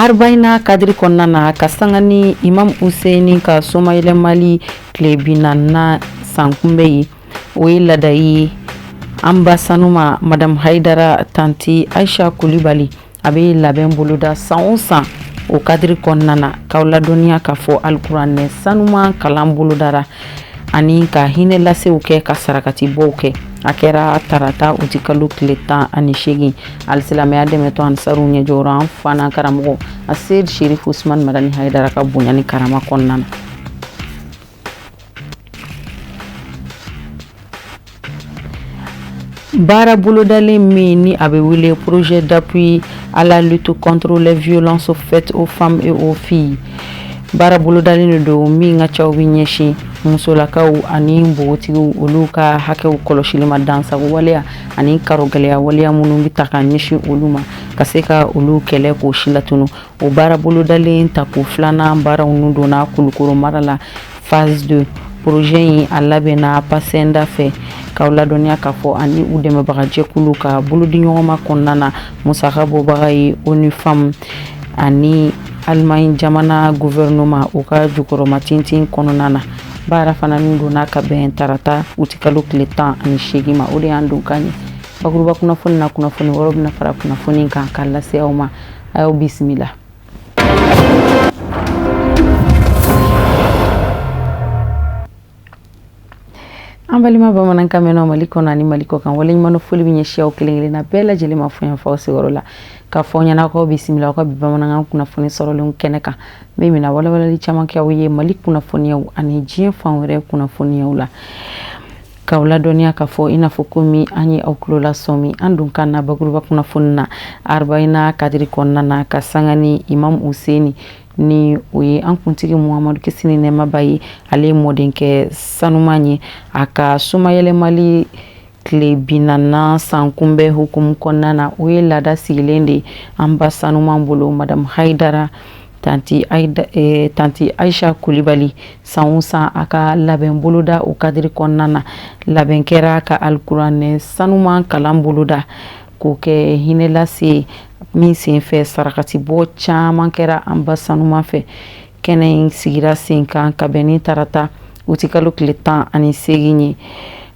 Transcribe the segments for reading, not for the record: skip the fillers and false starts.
arbaina kadiri konnana kasangani Imam Hussein ka somayele mali klebinana sankumbe o ladai ambasanuma Madame Haidara tanti Aisha Kulibali abe labɛn boloda san o san o kadiri konnana kawla doniya ka fɔ alkuranɛ sanuma kalan bolodara ani ka hinɛ lasew kɛ ka sarakati bɔw kɛ a kɛra tarata uti kalo tile 18 alisilamɛya dɛmɛtɔ ansaru ɲɛjɔyɔrɔ an fana karamɔgɔ a Seyid Sherif Usman Madani Haidara ka bonya ni karama kɔnɔna. Baara bolodalen min ni a bɛ wele projet d'appui à la lutte contre les violences faites aux femmes et aux filles. Baara bolodalen do min ka caw bi ɲɛsin musolakaw ani npogotigiw olu ka hakɛw kɔlɔsili ma dansago waleya ani karogɛlɛya waleya minnu bi ta ka ɲɛsin olu ma ka se ka olu kɛlɛ k'o si latunu. O baara bolodalen ta ko filanan baaraw nu donna Kulukoro mara la phase 2. Projet in a labɛnna Pasenda fɛ k'aw ladɔnniya k'a fɔ ani u dɛmɛbaga jɛkulu ka bolodiɲɔgɔnma kɔnɔna na musaka bɔbaga ye ONU Femmes ani Allemagne jamana gouvernement u ka jukɔrɔma tintin kɔnɔna na. Baara fana min donna ka bɛn tarata uti kalo tile 18 ma o de y'an don ka ɲɛ. Bakuruba kunnafoni na kunnafoni wɔrɔ bɛna fara kunnafoni kan k'a lase aw ma. A y'aw bisimila. An balima bamanankan mɛnnaw Mali kɔnɔ ani Mali kɔ kan waleɲuman foli bɛ ɲɛsin aw kelen-kelen na bɛɛ lajɛlen ma fɔ yan fɔ aw sigiyɔrɔ la k'a fɔ ɲɛna k'aw bisimila aw ka bi bamanankan kunnafoni sɔrɔlen kɛnɛ kan min bɛna walawalali caman kɛ aw ye Mali kunnafoniyaw ani diɲɛ fan wɛrɛ kunnafoniyaw la k'aw ladɔnniya k'a fɔ i n'a fɔ komi an ye aw tulo lasɔmi an dun kan na bakuruba kunnafoni na arbaina kadiri kɔnɔna na ka sanga ni Imam Hussein ni o ye an kuntigi Muhamadu kisi ni nɛɛma b'a ye ale ye mɔdenkɛ sanuman ye a ka somayɛlɛmali tile 40 san kunbɛn hukumu kɔnɔna na o ye laada sigilen de an ba sanuman bolo Madame Haidara tanti Aisha Kulibali san o san a ka labɛn boloda o kadiri kɔnɔna na labɛn kɛra ka alkuranɛ sanuman kalan boloda k'o kɛ hinɛ lase min senfɛ sarakati bɔ caman kɛra an ba sanuman fɛ kɛnɛ in sigira sen kan ka bɛn ni tarata uti kalo tile 18 ye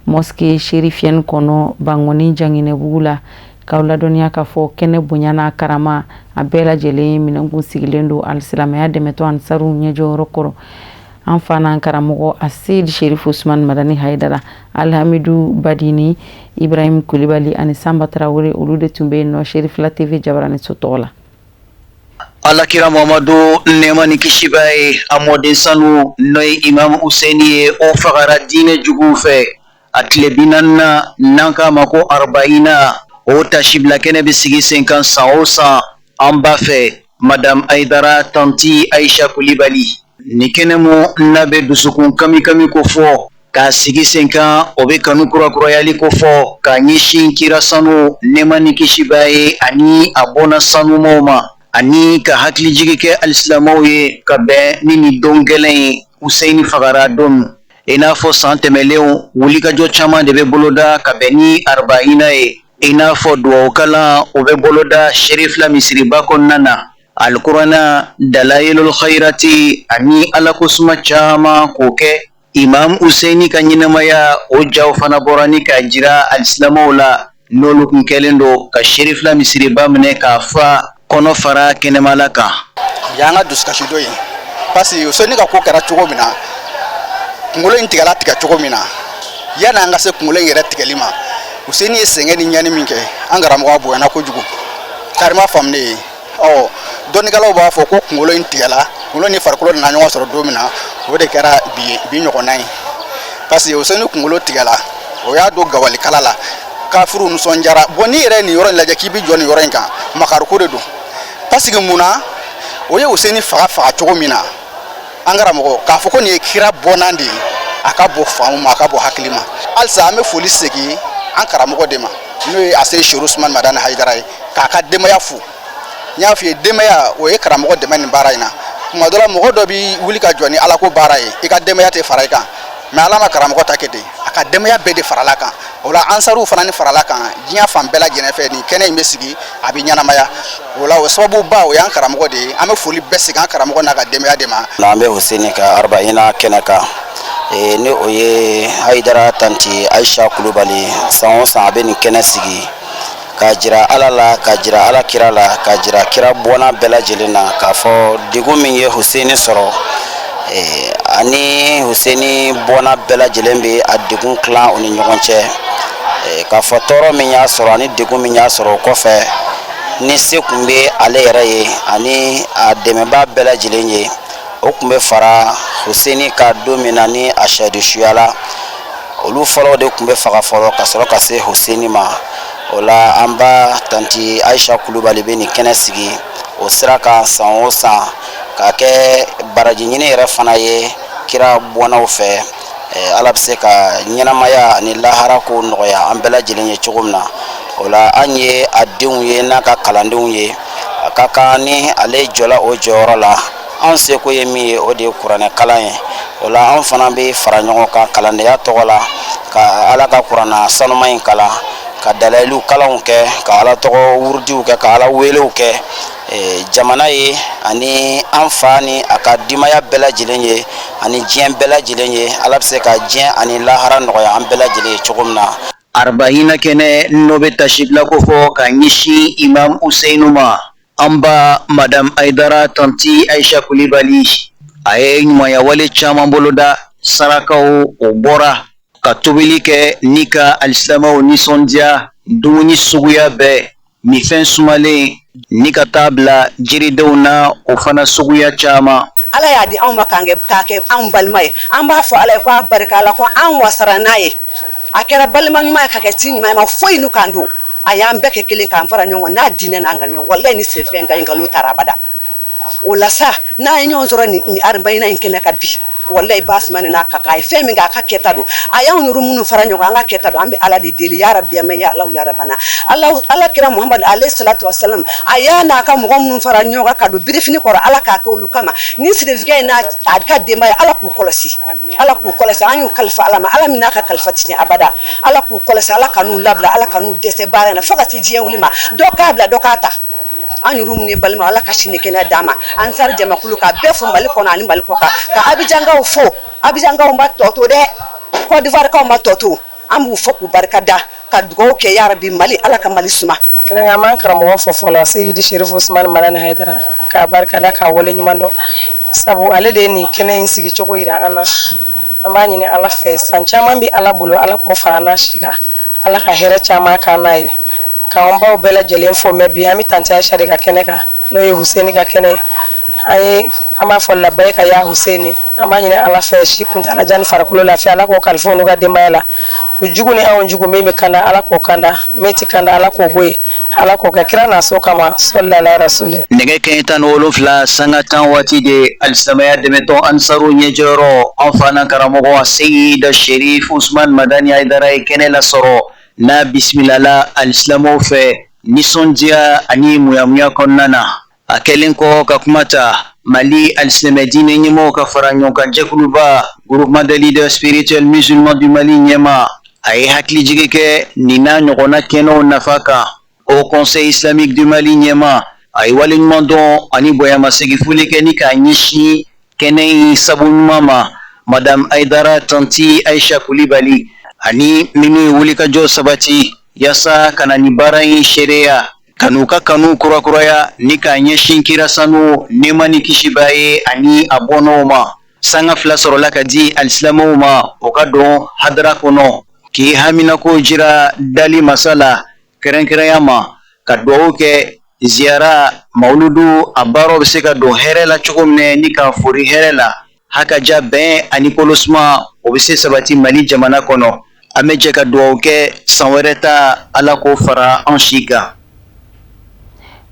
mosquée chérifienne kɔnɔ Bangoni Janginɛbugu la k'aw ladɔnniya k'a fɔ kɛnɛ bonya n'a karama a bɛɛ lajɛlen minɛnkun sigilen don alisilamɛya dɛmɛtɔ ansaru ɲɛjɔyɔrɔ kɔrɔ an fana karamɔgɔ a Seyid Sherif Usman Madani Haidara Alhamidu Badini Ibrahim Kulibali ani Samba Traoré olu de tun bɛ yen nɔ Sherif la TV Jabarani so tɔgɔ la. Alakira Muhammadu nɛɛma ni kisi b'a ye a mɔden sanu n'o ye Imam Hussein ye o fagara diinɛ juguw fɛ a tile 40 n'an k'a ma ko arbaina o tasibila kɛnɛ bɛ sigi sen kan san o san an ba fɛ Madame Haidara tanti Aisha Kulibali ni kɛnɛmu n'a bɛ dusukun kami ko fɔ k'a sigi sen kan o bɛ kanu kurakurayali ko fɔ k'a ɲɛsin kira sanu nɛɛma ni kisi b'a ye ani a bɔnna sanumaw ma ani ka hakili jigi kɛ alisilamɛw ye ka bɛn ni don gɛlɛn ye Hussein fagara don i n'a fɔ san tɛmɛlenw wulikajɔ caman de bɛ boloda ka bɛn ni arbaina ye i n'a fɔ duwawu kalan o bɛ boloda Sherif la misiriba kɔnɔna na alkuranɛ dalayilul khairati ani alakosuma caman k'o kɛ Imam Hussein ka ɲɛnamaya o jaw fana bɔra ni ka jira alisilamɛw la n'olu kun kɛlen don ka Sherif la misiriba minɛ k'a fa kɔnɔ fara kɛnɛmala kan. Y'an ka dusukasi dɔ ye parce que Hussein ka ko kɛra cogo min na kunkolo in tigɛla tigɛ cogo min na yanni an ka se kunkolo in yɛrɛ tigɛli ma Hussein ye sɛgɛn ni ɲani min kɛ an karamɔgɔ bonyana kojugu karima faamunen ye dɔnnikɛlaw b'a fɔ ko kunkolo in tigɛla kunkolo ni farikolo nana ɲɔgɔn sɔrɔ don min na o de kɛra bi ɲɔgɔnna ye parce que Hussein kunkolo tigɛla o y'a don gawalikala la kafiru nisɔndiyara bon ni yɛrɛ nin yɔrɔ in lajɛ k'i bi jɔ nin yɔrɔ in kan makariko de don parce que mun na o ye Hussein faga cogo min na an karamɔgɔ k'a fɔ ko nin ye kira bɔnnan de ye a ka bɔ faamu ma a ka bɔ hakili ma halisa an bɛ foli segin an karamɔgɔ de ma n'o ye a Seyid Sherif Usman Madani Haidara ye k'a ka denbaya fo n y'a f'i ye denbaya o ye karamɔgɔ dɛmɛ nin baara in na tuma dɔ la mɔgɔ dɔ bɛ wuli ka jɔ ni Ala ko baara ye i ka denbaya tɛ fara i kan mais ala ma karamɔgɔ ta kɛ ten a ka denbaya bɛɛ de farala kan o la ansaruw fana ni farala kan diɲɛ fan bɛɛ lajɛlen fɛ nin kɛnɛ in bɛ sigi a bɛ ɲɛnamaya o la o sababuba o y'an karamɔgɔ de ye an bɛ foli bɛɛ sigi an karamɔgɔ n'a ka denbaya de ma. n'an bɛ Huseni ka arbaïna kɛnɛ kan ni o ye Hayidara tanti Ayisa Kulubali san o san a bɛ nin kɛnɛ sigi ka jira ala la ka jira ala kira la ka jira kira bɔnna bɛɛ lajɛlen na k'a fɔ degun min ye Huseni sɔrɔ ani Huseni bɔnna bɛɛ lajɛlen bɛ a degun tilan u ni ɲɔgɔn cɛ k'a fɔ tɔɔrɔ min y'a sɔrɔ ani degun min y'a sɔrɔ o kɔfɛ ni se tun bɛ ale yɛrɛ ye ani a dɛmɛbaa bɛɛ lajɛlen ye o tun bɛ fara Huseni ka don min na ni a sɛdu suyala olu fɔlɔ de tun bɛ faga fɔlɔ ka sɔrɔ ka se Huseni ma. O la an ba tanti Ayisa Kulubali bɛ nin kɛnɛ sigi o sira kan san o san ka kɛ baraji ɲini yɛrɛ fana ye kira bɔnnaw fɛ ala bɛ se ka ɲɛnamaya ani lahara ko nɔgɔya an bɛɛ lajɛlen ye cogo min na. O la an ye a denw ye n'a ka kalandenw ye a ka kan ni ale jɔla o jɔyɔrɔ la an seko ye min ye o de ye kuranɛ kalan ye. O la an fana bɛ fara ɲɔgɔn kan kalandenya tɔgɔ la ka ala ka kuranɛ sanuma in kalan ka dalayilu kalanw kɛ ka ala tɔgɔ wurudiw kɛ ka ala welew kɛ jamana ye ani an fa ni a ka dimaya bɛɛ lajɛlen ye ani diɲɛ bɛɛ lajɛlen ye ala bɛ se ka diɲɛ ani lahara nɔgɔya an bɛɛ lajɛlen ye cogo min na. Arbaïna kɛnɛ n'o bɛ tasibila ko fɔ ka ɲɛsin Imam Useinu ma an ba Madame Hayidara tanti Ayisa Kulibali a ye ɲumanya wale caman boloda sarakaw o bɔra ka tobili kɛ ni ka alisilamɛw nisɔndiya dumuni suguya bɛɛ mifɛn sumalen ni ka taa bila jiridenw na o fana suguya caman. Ala y'a di anw ma k'a kɛ anw balima ye an b'a fɔ ala ye ko a barika ala ko an wasara n'a ye a kɛra balima ɲuman ye ka kɛ ti ɲuman ye ma foyi nu kan don a y'an bɛɛ kɛ kelen k'an fara ɲɔgɔn n'a diinɛ n'an ka ɲɔgɔn walayi ni senfɛn ka ɲi nkalon tara abada o la sa n'a ye ɲɔgɔn sɔrɔ nin arbaïna in kɛnɛ ka bi wallahi basmani n'a ka ye fɛn min k'a ka kɛta don a y'anw yɛrɛ minnu fara ɲɔgɔn an ka kɛta don an bɛ ala de deli ya rabbi amɛ ya allah ya rabbana ala kira muhammad alayhi salatu wasalam a y'a n'a ka mɔgɔ minnu fara ɲɔgɔn kan ka don birifini kɔrɔ ala k'a kɛ olu kama ni certificat n'a a ka denbaya ala k'u kɔlɔsi an y'u kalifa ala ma ala min n'a ka kalifa tiɲɛ abada ala k'u kɔlɔsi ala ka n'u labila ala ka n'u dɛsɛ baara in na fo ka se diɲɛ wuli ma dɔ k'a bila dɔ k'a ta an yɛrɛ minnu ye balima ala ka sini kɛnɛ d'a ma ansar jamakulu ka bɛɛ fɔ mali kɔnɔ ani mali kɔ kan ka abijankaw fo abijankaw ma tɔ to dɛ Côte d'Ivoirekaw ma tɔ to an b'u fɔ k'u barika da ka dugawu kɛ ya rabbi mali ala ka mali suma kɛrɛnkɛrɛnnen an b'an karamɔgɔ fɔ fɔlɔ Seyidi Sherif Usmani Marani Hayidara k'a barika da k'a wale ɲuman dɔn sabu ale de ye nin kɛnɛ in sigi cogo yira an na an b'a ɲini ala fɛ san caman bɛ ala bolo ala k'o fara n'a si kan ala ka hɛrɛ caman k'an n'a ye k'an baw bɛɛ lajɛlen fo mɛ bi an bɛ tanti Ayisa de ka kɛnɛ kan n'o ye Huseni ka kɛnɛ ye an b'a fɔ labaye ka ya Huseni an b'a ɲini ala fɛ si kuntala jan farikolo lafiya ala k'o kalifa n'u ka denbaya la o jugu ni anw jugu min bɛ kanda ala k'o kanda min tɛ kanda ala k'o bɔ yen ala k'o kɛ kira n'a so kama sallallahu rasuli nɛgɛ kaɲɛ 17 sanga 10 waati de alisamaya dɛmɛtɔ ansaru ɲɛjɔyɔrɔ an fana karamɔgɔ Seyida Sherif Usmani Marani Hayidara ye kɛnɛ lasɔrɔ n'a bisimilala alisilamɛw fɛ nisɔndiya ani muyamuya kɔnɔna na a kɛlen kɔ ka kuma ta Mali alisilamɛ diinɛ ɲɛmɔgɔw ka fara ɲɔgɔn kan jɛkuluba groupement des leaders spirituels musulmans du Mali ɲɛma a ye hakilijigi kɛ nin n'a ɲɔgɔnna kɛnɛw nafa kan au conseil islamique du Mali ɲɛma a ye waleɲuman dɔn ani bonyamasegin foli kɛ ni k'a ɲɛsin kɛnɛ in sabu ɲuman ma madame Hayidara tanti Ayisa Kulibali ani minnu ye wulikajɔ sabati yaasa kana ni baara in seereya kanu ka kanu kurakuraya ni k'a ɲɛsin kira sanu nɛɛma ni kisi b'a ye ani a bɔnnaw ma sanga 2 sɔrɔla ka di alisilamɛw ma o ka don hadara kɔnɔ k'i haminako jira dali masala kɛrɛnkɛrɛnya ma ka dugawu kɛ ziyara mawuludu a baaraw bɛ se ka don hɛrɛ la cogo min ni ka fori hɛrɛ la hakaja bɛn ani kolosuma o bɛ se sabati Mali jamana kɔnɔ an bɛ jɛ ka dugawu kɛ san wɛrɛ ta ala k'o fara an si kan.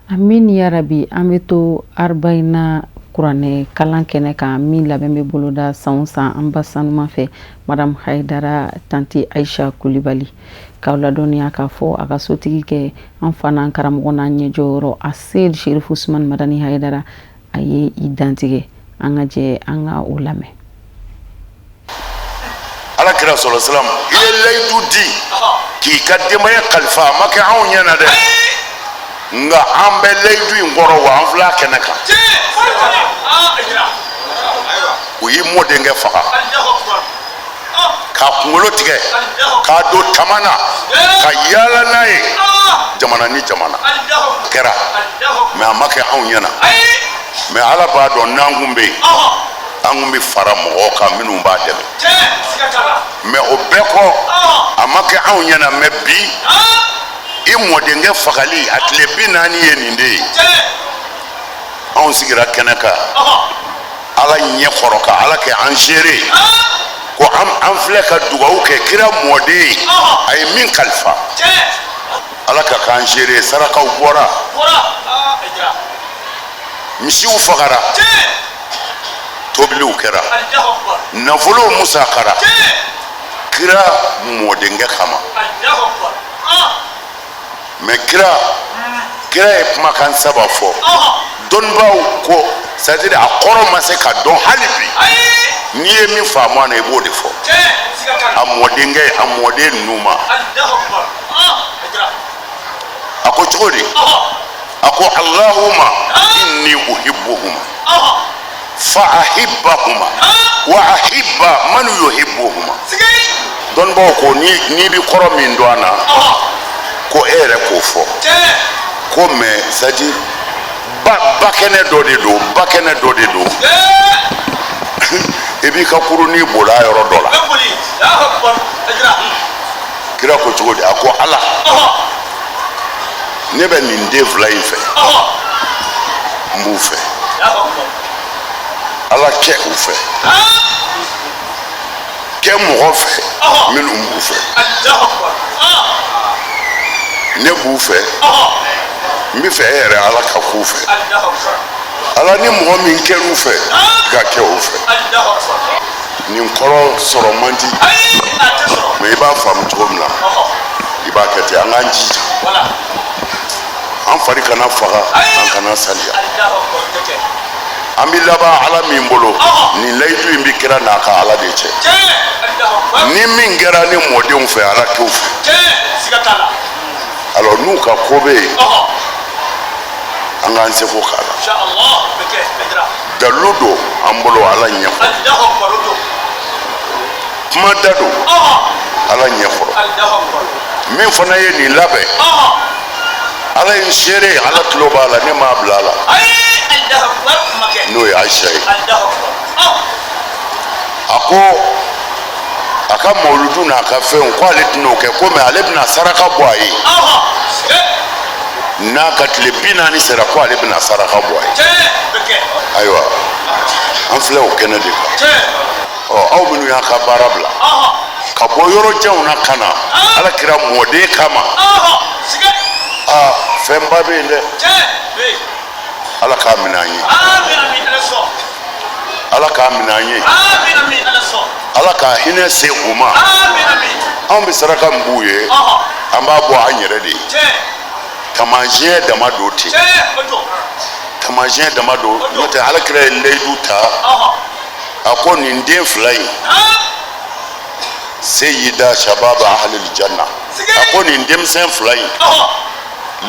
Amin ya rabi an bɛ to arbaïna kuranɛ kalan kɛnɛ kan min labɛn bɛ boloda san o san an ba sanuma fɛ madame Hayidara tanti Ayisa Kulibali k'aw ladɔnniya k'a fɔ a ka sotigi kɛ an fana an karamɔgɔ n'an ɲɛjɔyɔrɔ a Seyidi Sherif Usmani Marani Hayidara a ye i dantigɛ an ka jɛ an ka o lamɛn. ala kira sallallahu alaihi wasallam ile laydu di ki kadima ya kalifa maka an yana de nga an be laydu ngoro wa an fla kenaka o yi modenge faka ka kunkolo tigɛ ka do tamana ka yala n'a ye jamana ni jamana kɛra mɛ a ma kɛ anw ɲɛna mɛ ala b'a dɔn n'an kun bɛ yen an kun bɛ fara mɔgɔw kan minnu b'a dɛmɛ mɛ o bɛɛ kɔ a ma kɛ anw ɲɛna mɛ bi i mɔdenkɛ fagali a tile 40 ye nin de ye anw sigira kɛnɛ kan ala ɲɛ kɔrɔ ka ala kɛ an seere ko an filɛ ka dugawu kɛ kira mɔden a ye min kalifa ala ka k'an seere sarakaw bɔra misiw fagara tobiliw kɛra nafolow musakara kira mɔdenkɛ kama mɛ kira ye kumakan saba fɔ dɔnnibaw ko c'est-à-dire a kɔrɔ ma se ka dɔn hali bi n'i ye min faamu a na i b'o de fɔ a mɔdenkɛ a mɔden ninnu ma a ko cogo di a ko allahumma inni uhibbuhuma fa ahibbahuma wa ahibba man yuhibbuhuma dɔnnibaw ko n'i bi kɔrɔ min dɔn a na ko e yɛrɛ k'o fɔ ko mais c'est-à-dire bakɛnɛ dɔ de don bakɛnɛ dɔ de don i b'i ka kurunin boli a yɔrɔ dɔ la kira ko cogo di a ko ala ne bɛ nin den fila in fɛ n b'u fɛ ala kɛ u fɛ kɛ mɔgɔ fɛ minnu b'u fɛ ne b'u fɛ n bɛ fɛ e yɛrɛ ala ka k'u fɛ ala ni mɔgɔ min kɛr'u fɛ ka kɛ u fɛ nin kɔrɔ sɔrɔ man di mɛ i b'a faamu cogo min na i b'a kɛ ten an k'an jija an fari kana faga an kana saliya an bɛ laban ala min bolo nin layidu in bɛ kira n'a ka ala de cɛ ni min kɛra ni mɔdenw fɛ ala t'o fɛ alors n'u ka ko bɛ yen an k'an seko k'a la dalilu don an bolo ala ɲɛkɔrɔ kuma da don ala ɲɛkɔrɔ min fana ye nin labɛn ala ye n seere ala tulo b'a la ne m'a bila a la n'o ye ayisa ye a ko a ka mawuludu n'a ka fɛnw ko ale tɛna o kɛ ko mɛ ale bɛna saraka bɔ a ye n'a ka tile 40 sera ko ale bɛna saraka bɔ a ye ayiwa an filɛ o kɛnɛ de kan aw minnu y'a ka baara bila ka bɔ yɔrɔ janw na ka na ala kira mɔden kama fɛnba bɛ yen dɛ ala k'a minɛ an ye ala k'a minɛ an ye ala k'a hinɛ se u ma anw bɛ saraka min b'u ye an b'a bɔ an yɛrɛ de ye taamasiyɛn dama don ten taamasiyɛn dama don n'o tɛ ala kira ye layidu ta a ko nin den fila in seyida shababa ahlil janna a ko nin denmisɛn fila in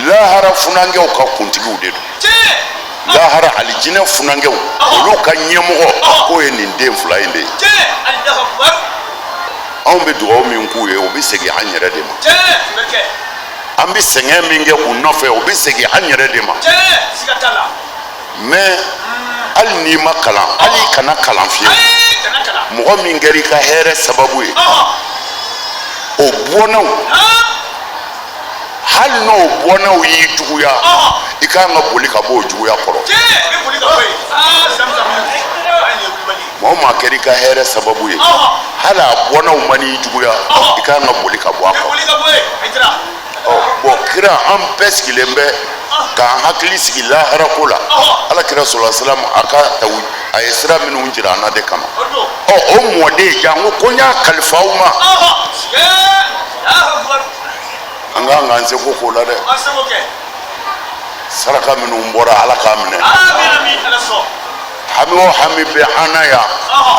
lahara funangew ka kuntigiw de don lahara alijinɛ funangew olu ka ɲɛmɔgɔ k'o ye nin den fila in de ye anw bɛ dugawu min k'u ye o bɛ segin an yɛrɛ de ma an bɛ sɛgɛn min kɛ u nɔfɛ o bɛ segin an yɛrɛ de ma mais hali n'i ma kalan hali i kana kalan fiyewu mɔgɔ min kɛra i ka hɛrɛ sababu ye o bɔnnaw hali n'o bɔnnaw y'i juguya i kan ka boli ka bɔ o juguya kɔrɔ mɔgɔ maa kɛra i ka hɛrɛ sababu ye hali a bɔnnaw ma n'i juguya i kan ka boli ka bɔ a kɔrɔ bon kira an bɛɛ sigilen bɛ k'an hakili sigi lahara ko la ala kira sallallahu alaihi wasallam a ye sira minnu jira an na de kama o mɔden jango ko n y'a kalifa aw ma an k'an k'an seko k'o la dɛ saraka minnu bɔra ala k'a minɛ hami o hami be anaya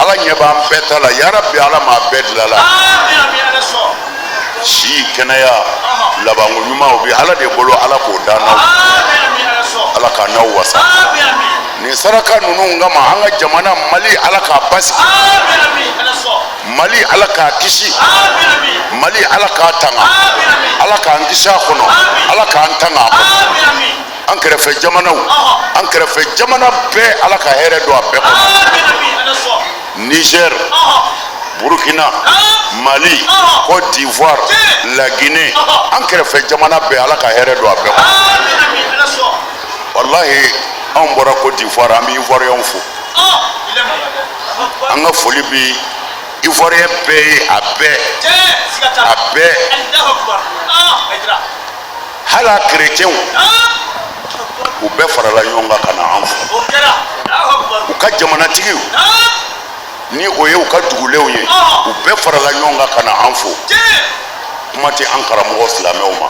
ala nyeba betala ya rabbi ala ma bedlala si kenaya labangu nyuma obi ala de bolo ala ko dana ala ka na wasa ni saraka nunu ngama anga jamana mali ala ka basi mali ala ka kishi mali ala ka tanga ala ka ngisha kono ala ka tanga an kɛrɛfɛ jamanaw an kɛrɛfɛ jamana bɛɛ ala ka hɛrɛ don a bɛɛ kɔnɔ Niger Burkina Mali Côte d'Ivoire La Guinée an kɛrɛfɛ jamana bɛɛ ala ka hɛrɛ don a bɛɛ kɔnɔ wallahi an bɔra Côte d'Ivoire an bɛ Ivoirien fo an ka foli bi Ivoirien bɛɛ ye a bɛɛ hala chrétien u bɛɛ farala ɲɔgɔn kan ka na an fo u ka jamanatigiw ni o ye u ka dugulenw ye u bɛɛ farala ɲɔgɔn kan ka na an fo kuma tɛ an karamɔgɔ silamɛw ma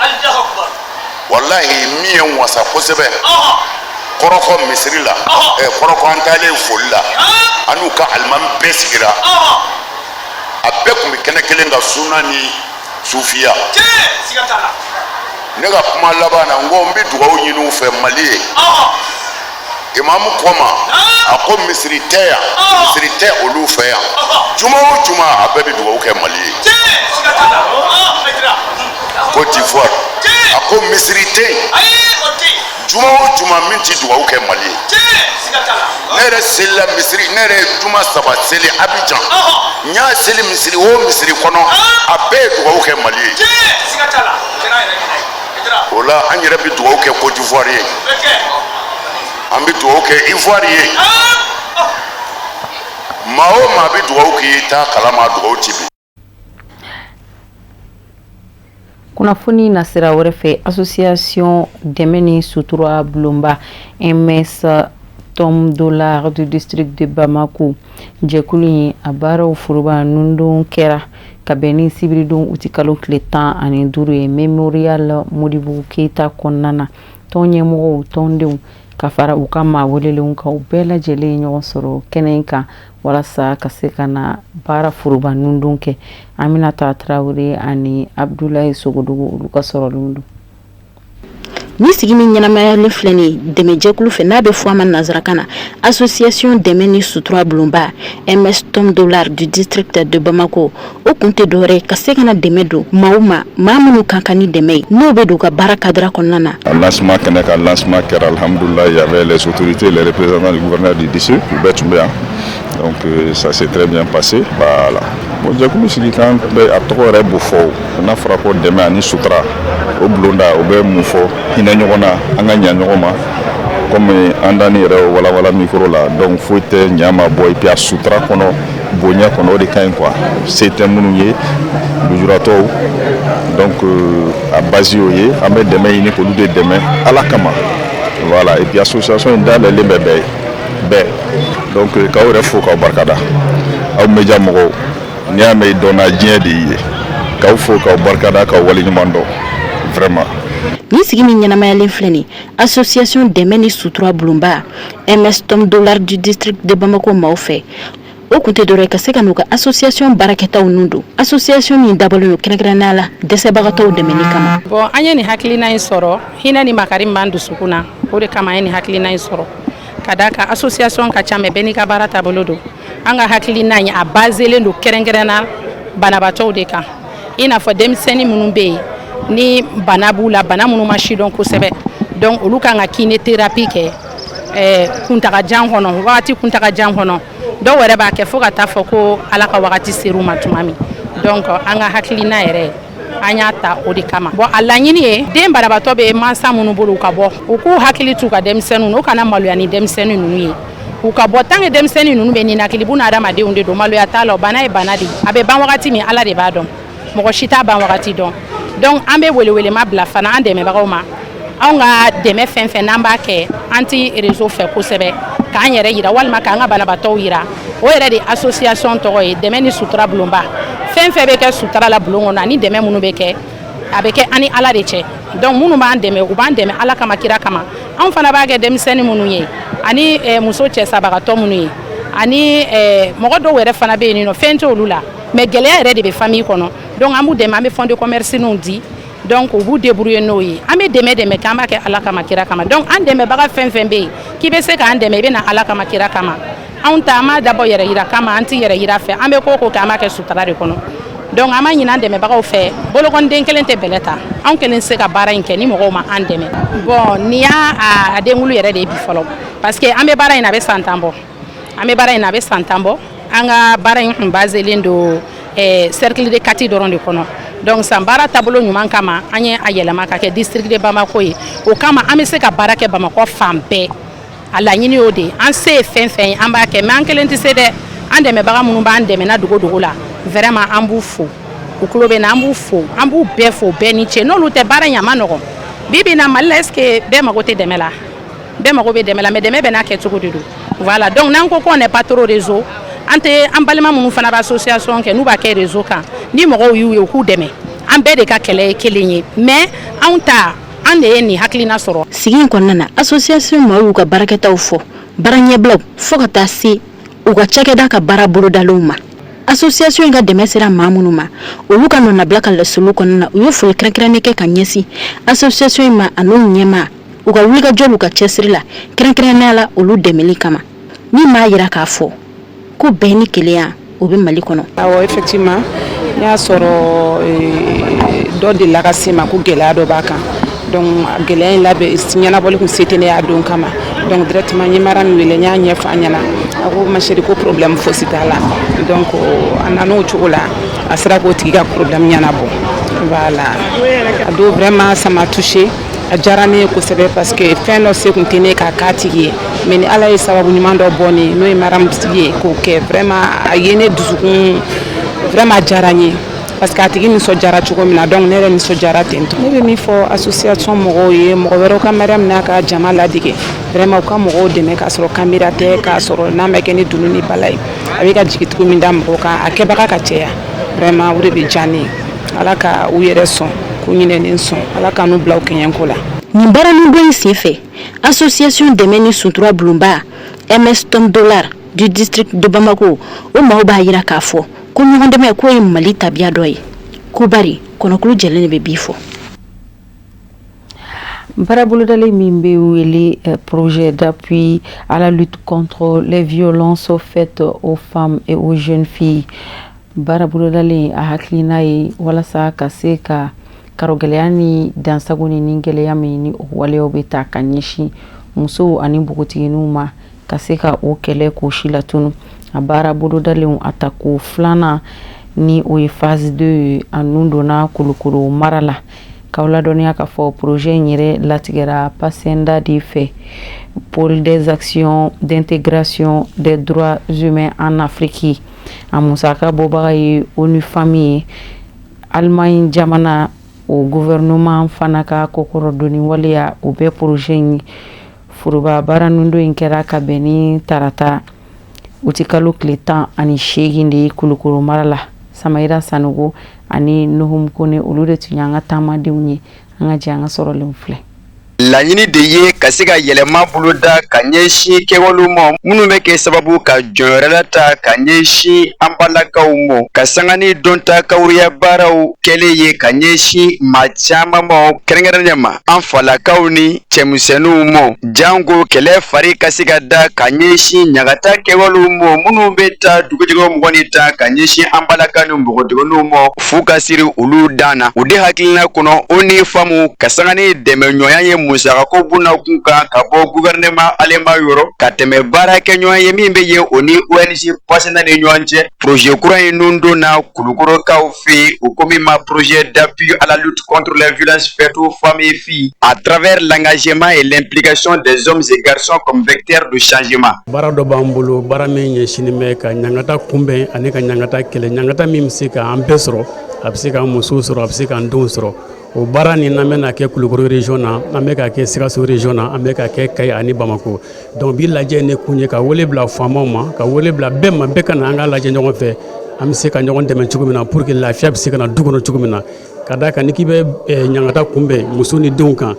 wallahi min ye n wasa kosɛbɛ kɔrɔkɔ misiri la kɔrɔkɔ an taalen foli la an n'u ka alimami bɛɛ sigira a bɛɛ tun bɛ kɛnɛ kelen ka sunna ni sufiya ne ka kuma laban na n ko n bɛ dugawu ɲini u fɛ Mali ye imamu ko ma a ko misiri tɛ yan misiri tɛ olu fɛ yan juma o juma a bɛɛ bɛ dugawu kɛ Mali ye Côte d'Ivoire a ko misiri tɛ yen juma o juma min tɛ dugawu kɛ Mali ye ne yɛrɛ selila misiri ne yɛrɛ juma 3 seli Abidjan n y'a seli misiri o misiri kɔnɔ a bɛɛ ye dugawu kɛ Mali ye o la an yɛrɛ bɛ dugawu kɛ Côte d'Ivoire ye an bɛ dugawu kɛ Ivoire ye maa o maa bɛ dugawu k'i ta kalama dugawu ti bi. Kunnafoni na sira wɛrɛ fɛ association dɛmɛ ni sutura Bulonba MS Tom Dollar du district de Bamako jɛkulu in a baaraw furuba nundon kɛra ka bɛn ni sibiridon uti kalo tile 15 ye Memorial Modibo Keita kɔnɔna na tɔn ɲɛmɔgɔw tɔndenw ka fara u ka maa welelenw kan u bɛɛ lajɛlen ɲɔgɔn sɔrɔ kɛnɛ in kan walasa ka se ka na baara furuba nundon kɛ Aminata Traoré ani Abdoulaye Sogodogo olu ka sɔrɔlenw don. Ni sigi min ɲɛnamayalen filɛ ni dɛmɛ jɛkulu fɛ n'a bɛ fɔ a ma nanzarakan na association dɛmɛ ni sutura Bulonba MS Tom Dollar du district de Bamako o kun tɛ dɔwɛrɛ ka se ka na dɛmɛ don maaw ma maa minnu kan ka ni dɛmɛ ye n'o bɛ don ka baara cadre kɔnɔna na. Lancement kɛnɛ ka lancement kɛra alhamdoulilah il y avait les autorités les représentants du gouverneur du district u bɛɛ tun bɛ yan donc ça s'est très bien passé voilà. Bon jɛkulu sigi kan bɛ a tɔgɔ yɛrɛ b'o fɔ n'a fɔra ko dɛmɛ ani sutura o bulonda o bɛ mun fɔ hinɛ ɲɔgɔn na an ka ɲa ɲɔgɔn ma comme an dani yɛrɛ walawala micro la donc foyi tɛ ɲa ma bɔ et puis a sutura kɔnɔ bonya kɔnɔ o de ka ɲi quoi se tɛ minnu ye lujuratɔw donc a base y'o ye an bɛ dɛmɛ ɲini k'olu de dɛmɛ ala kama voilà et puis association in dayɛlɛlen bɛ bɛɛ ye bɛɛ donc k'aw yɛrɛ fo k'aw barikada aw média mɔgɔw n'i y'a mɛn i dɔnna diɲɛ de y'i ye k'aw fo k'aw barikada k'aw waleɲuman dɔn vraiment. Ni sigi min ɲɛnamayalen filɛ ni association dɛmɛ ni sutura Bulonba MS Tom Dollar du district de Bamako maaw fɛ o kun tɛ dɔrɔn ka se ka n'u ka association baarakɛtaw nun don association min dabɔlen don kɛrɛnkɛrɛnnenya la dɛsɛbagatɔw dɛmɛni kama. Bon an ye nin hakilina in sɔrɔ hinɛ ni makari man dusukun na o de kama an ye nin hakilina in sɔrɔ ka d'a kan association ka ca mɛ bɛɛ n'i ka baara taabolo don an ka hakilina in a baselen don kɛrɛnkɛrɛnna banabaatɔw de kan i n'a fɔ denmisɛnnin minnu bɛ yen ni bana b'u la bana minnu ma sidɔn kosɛbɛ donc olu kan ka kiné thérapie kɛ kuntagajan kɔnɔ wagati kuntagajan kɔnɔ dɔw yɛrɛ b'a kɛ fo ka taa fɔ ko ala ka wagati ser'u ma tuma min donc an ka hakilina yɛrɛ an y'a ta o de kama bon a laɲini ye den banabaatɔ bɛ mansa minnu bolo u ka bɔ u k'u hakili t'u ka denmisɛnninw u kana maloya ni denmisɛnnin ninnu ye u ka bɔ tant que denmisɛnnin ninnu bɛ ninakili buna adamadenw de don maloya t'a la bana ye bana de a bɛ ban wagati min ala de b'a dɔn mɔgɔ si t'a ban wagati dɔn donc an bɛ welewelema bila fana an dɛmɛbagaw ma anw ka dɛmɛ fɛn fɛn n'an b'a kɛ an ti réseau fɛ kosɛbɛ k'an yɛrɛ yira walima k'an ka banabaatɔw yira o yɛrɛ de association tɔgɔ ye dɛmɛ ni sutura Bulonba fɛn fɛn bɛ kɛ sutura la bulon kɔnɔ ani dɛmɛ minnu bɛ kɛ a bɛ kɛ ani ala de cɛ donc minnu b'an dɛmɛ u b'an dɛmɛ ala kama kira kama anw fana b'a kɛ denmisɛnnin minnu ye ani muso cɛ sabagatɔ minnu ye ani mɔgɔ dɔw yɛrɛ fana bɛ yen nɔ fɛn t'olu la mais gɛlɛya yɛrɛ de bɛ famille kɔnɔ donc an b'u dɛmɛ an bɛ fond de commerce ninw di donc u b'u débrouiller n'o ye an bɛ dɛmɛ k'an b'a kɛ ala kama kira kama donc an dɛmɛbaga fɛn fɛn bɛ yen k'i bɛ se k'an dɛmɛ i bɛ na ala kama kira kama anw ta an m'a dabɔ yɛrɛ yira kama an tɛ yɛrɛ yira fɛ an bɛ ko kɛ an b'a kɛ sutura de kɔnɔ donc an b'a ɲini an dɛmɛbagaw fɛ bolokɔniden kelen tɛ bɛlɛ ta anw kelen se ka baara in kɛ ni mɔgɔw ma an dɛmɛ bon nin y'a denkulu yɛrɛ de ye bi fɔlɔ parce que an bɛ baara in na a bɛ san 10 bɔ an ka baara in kun baselen don cercle de Kati dɔrɔn de kɔnɔ donc san baara taabolo ɲuman kama an ye a yɛlɛma ka kɛ district de Bamako ye o kama an bɛ se ka baara kɛ Bamakɔ fan bɛɛ a laɲini y'o de an se ye fɛn fɛn ye an b'a kɛ mais an kelen tɛ se dɛ an dɛmɛbaga minnu b'an dɛmɛ na dogo la vraiment an b'u fo u tulo bɛ na an b'u fo an b'u bɛɛ fo bɛɛ ni ce n'olu tɛ baara in a ma nɔgɔn bi bi in na Mali la est-ce que bɛɛ mago tɛ dɛmɛ la bɛɛ mago bɛ dɛmɛ la mais dɛmɛ bɛ n'a kɛcogo de don voilà donc n'an ko qu'on n'est pas trop réseau an tɛ an balima minnu fana bɛ association kɛ n'u b'a kɛ réseau kan ni mɔgɔw y'u ye u k'u dɛmɛ an bɛɛ de ka kɛlɛ ye kelen ye mais anw ta an de ye nin hakilina sɔrɔ sigi in kɔnɔna na association ma y'u ka baarakɛtaw fɔ baara ɲɛbilaw fo ka taa se u ka cakɛda ka baara bolodalenw ma association in ka dɛmɛ sera maa minnu ma olu ka nɔnabila ka laseliw kɔnɔna na u ye foli kɛrɛnkɛrɛnnen kɛ ka ɲɛsin association in ma an'u ɲɛmaa u ka wulikajɔw ka cɛsiri la kɛrɛnkɛrɛnnenya la olu dɛmɛli kama ni maa yira k'a fɔ ko bɛɛ ni kelenya o bɛ Mali kɔnɔ. Awɔ effectivement n y'a sɔrɔ dɔ delila ka se ma ko gɛlɛya dɔ b'a kan donc gɛlɛya in labɛn ɲɛnabɔli kun se tɛ ne y'a don kama donc directement ɲɛmara nin wele n y'a ɲɛfɔ a ɲɛna a ko ma chérie ko problème fosi t'a la donc a nan'o cogo la a sera k'o tigi ka problème ɲɛnabɔ voilà a don vraiment ça m'a touché a diyara ne ye kosɛbɛ parce que fɛn dɔ se kun tɛ ne k'a k'a tigi ye mais ni ala ye sababu ɲuman dɔ bɔ ne n'o ye madame ye k'o kɛ vraiment a ye ne dusukun vraiment a diyara n ye parce que a tigi nisɔndiyara cogo min na donc ne yɛrɛ nisɔndiyara ten tɔ ne bɛ min fɔ association mɔgɔw ye mɔgɔ wɛrɛw ka mariam n'a ka jama ladege vraiment u ka mɔgɔw dɛmɛ k'a sɔrɔ kamera tɛ k'a sɔrɔ n'a ma kɛ ni dunu ni bala ye a bɛ ka jigitigiw min da mɔgɔw kan a kɛbaga ka cɛya vraiment o de bɛ diya ne ye ala ka u yɛrɛ sɔn k'u ɲinɛnen sɔn ala ka n'u bila u kɛɲɛko la. nin baaranin dɔ in senfɛ association dɛmɛ ni sutura bulonba MS Tom Dollar du district de Bamako o maaw b'a yira k'a fɔ ko ɲɔgɔn dɛmɛ k'o ye Mali tabiya dɔ ye ko bari kɔnɔkulu jɛlen de bɛ bi fɔ. Barabolodale min bɛ wele projet d'appui à la lutte contre les violences faites aux femmes et aux jeunes filles. Barabolodale a hakilina ye walasa ka se ka karogɛlɛya ni dansagoni ni gɛlɛya min ni waleyaw bɛ ta ka ɲɛsin musow ani npogotigininw ma ka se ka o kɛlɛ k'o si latunu a baarabolodalen a ta ko filanan ni o ye phase 2 ye a nun donna Kulukoro mara la k'aw ladɔnniya k'a fɔ projet in yɛrɛ latigɛra Pasenda de fɛ pôle des actions d'intégration des droits humains en Afrique a musaka bɔbaga ye ONU Famille Allemagne jamana o gouvernement fana ka kokoro doni waleya o bɛ projet in furuba baara nundo in kɛra ka bɛn ni tarata o ti kalo tile 18 de ye Kulukoro mara la Samayira Sanogo ani Nuhum Kone olu de tun y'an ka taamadenw ye an ka jɛ an ka sɔrɔlenw filɛ. Laɲini de ye ka se ka yɛlɛma boloda ka ɲɛsin kɛwalew ma minnu bɛ kɛ sababu ka jɔyɔrɔ lata ka ɲɛsin an balakaw ma ka sanga ni dɔnta kawuriya baaraw kɛlen ye ka ɲɛsin maa caman ma kɛrɛnkɛrɛnnen ma an falakaw ni cɛmisɛnninw ma jango kɛlɛ fari ka se ka da ka ɲɛsin ɲagata kɛwalew ma minnu bɛ taa dugujɛgɛw mɔgɔ ni ta ka ɲɛsin an balaka ni npogotigininw ma f'u ka siri olu dan na o de hakilina kɔnɔ o ni famu ka sanga ni dɛmɛɲɔgɔnya ye musakako buna kun kan ka bɔ gouvernement allemand yɔrɔ ka tɛmɛ baara kɛ ɲɔgɔn ye min bɛ ye o ni ONG Pasenda ni ɲɔgɔn cɛ projet kura in nun donna Kulukorokaw fɛ o ko min ma projet d'appui à la lutte contre les violences faites aux femmes et filles à travers l'engagement et l'implication des hommes et garçons comme vecteurs de changement. Baara dɔ b'an bolo baara min ɲɛsinnen bɛ ka ɲangata kunbɛn ani ka ɲangata kɛlɛ ɲangata min bɛ se k'an bɛɛ sɔrɔ a bɛ se k'an musow sɔrɔ a bɛ se k'an denw sɔrɔ. O baara nin n'an bɛna kɛ Kulukoro région na an bɛ ka kɛ Sikaso région na an bɛ ka kɛ Kayi ani Bamako donc bi lajɛ ne kun ye ka wele bila faamaw ma ka wele bila bɛɛ ma bɛɛ ka na an ka lajɛ ɲɔgɔn fɛ an bɛ se ka ɲɔgɔn dɛmɛ cogo min na pour que lafiya bɛ se ka na du kɔnɔ cogo min na ka d'a kan ni k'i bɛ ɲangata kunbɛn muso ni denw kan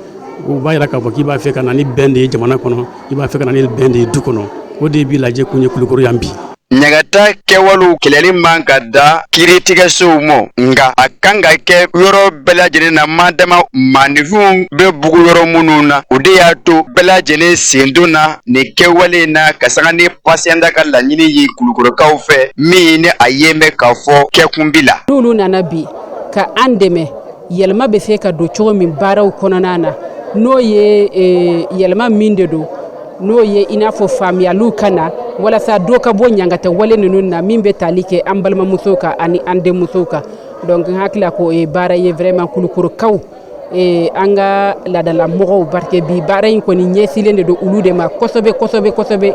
o b'a yira k'a fɔ k'i b'a fɛ ka na ni bɛn de ye jamana kɔnɔ i b'a fɛ ka na ni bɛn de ye du kɔnɔ o de b'i lajɛ kun ye Kulukoro yan bi. ɲagata kɛwalew kɛlɛli man ka da kiiritigɛsow ma nga a kan ka kɛ yɔrɔ bɛɛ lajɛlen na madama maanifinw bɛ bugu yɔrɔ minnu na o de y'a to bɛɛ lajɛlen sen donna nin kɛwale na ka saga ni pasiyanda ka laɲini ye Kulukorokaw fɛ min ni a ye mɛn k'a fɔ kɛkun bi la. n'olu nana bi ka an dɛmɛ yɛlɛma bɛ se ka don cogo min baaraw kɔnɔna na n'o ye yɛlɛma min de don n'o ye i n'a fɔ faamuyaliw ka na walasa dɔ ka bɔ ɲangata wale ninnu na min bɛ tali kɛ an balimamusow kan ani an denmusow kan donc n hakili ko baara ye vraiment Kulukorokaw an ka laadalamɔgɔw parce que bi baara in kɔni ɲɛsilen de don olu de ma kosɛbɛ kosɛbɛ kosɛbɛ